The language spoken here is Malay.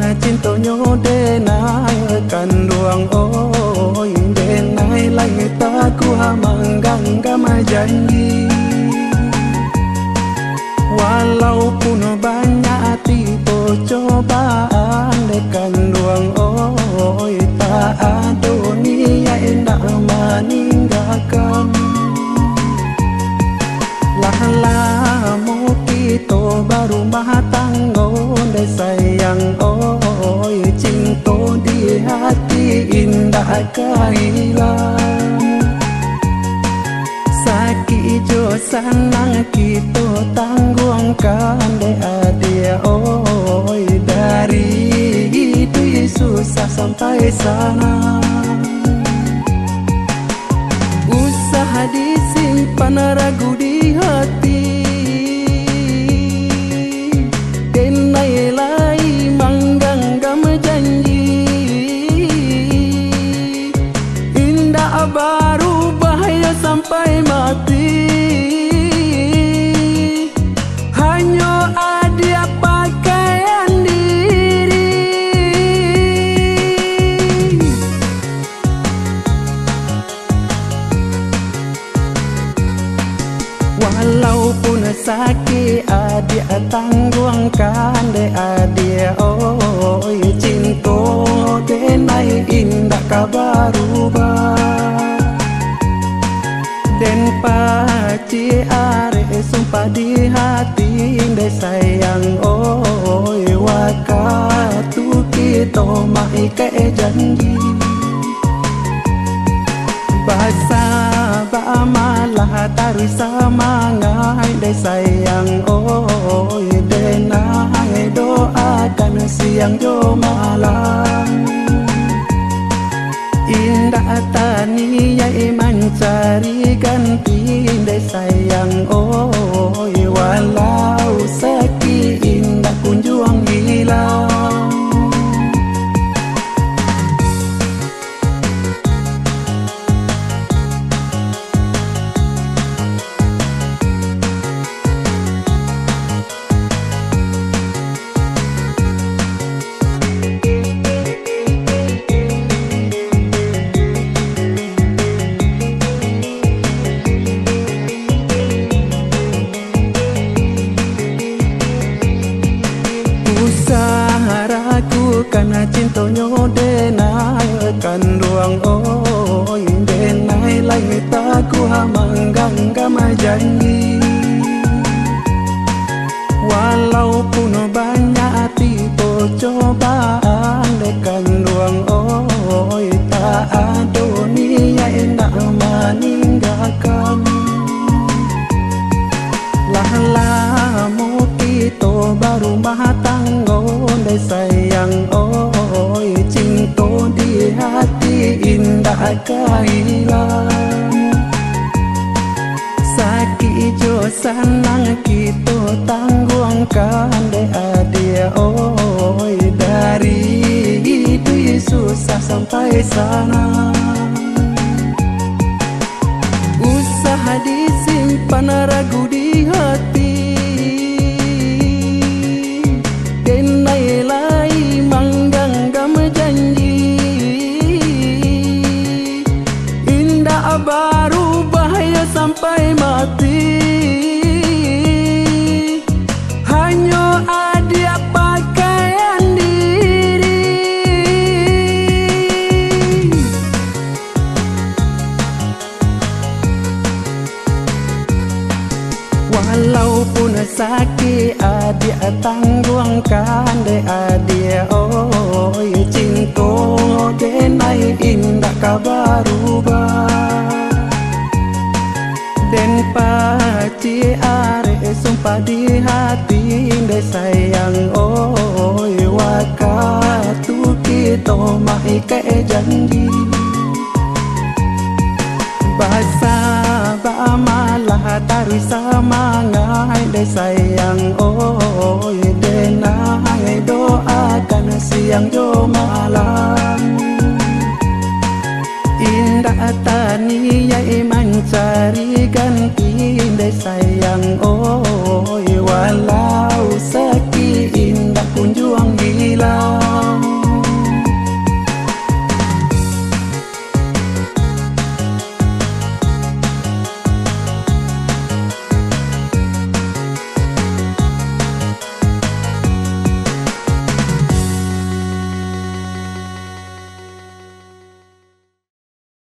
karena cintonyo denai kandung oi denai langit aku hamanggang gama janji. Walaupun banyak tipe cobaan dekan duang oi tak ada niat hendak meninggalkan. Lama kita baru rumah tangga dai sayang oi cinta di hati indah kehilang. Sakit jo senang kita tangguhkan dia oi dari itu susah sampai sana. Usaha disimpan ragu di hati, denai lai mangganggam janji. Indah baru bahaya sampai mati. Hanya ada pakaian diri. Walaupun sakit adik tangguhkan dia oi cinta denai indah kabar ubah. Den paci are sumpah di hati dai sayang oi waktu kita mai ke janji. Basa ba malah taruh semangat dai sayang oi denai doakan siang jo malam. Indah tani yai mencari ganti dai sayang oi walau sakit indah kunjung hilang. Karena cintonyo denai kandung oi denai langit aku hamanggang gama janji. Walaupun banyak tipe cobaan dekan duang oi tak ada niat hendak meninggalkan. Lama kita baru rumah tangga dai sayang oi cinta di hati indah kehilang. Sakit jo senang kita tangguhkan dia oi dari itu susah sampai sana. Usaha disimpan ragu di hati, denai lai mangganggam janji. Indah baru bahaya sampai mati. Hanya ada pakaian diri. Walaupun sakit adik tangguhkan dia oi cinta denai indah kabar ubah. Den paci are sumpah di hati dai sayang oi waktu kita mai ke janji. Basa ba malah taruh semangat dai sayang oi denai doakan siang jo malam. Indah tani yai mencari ganti dai sayang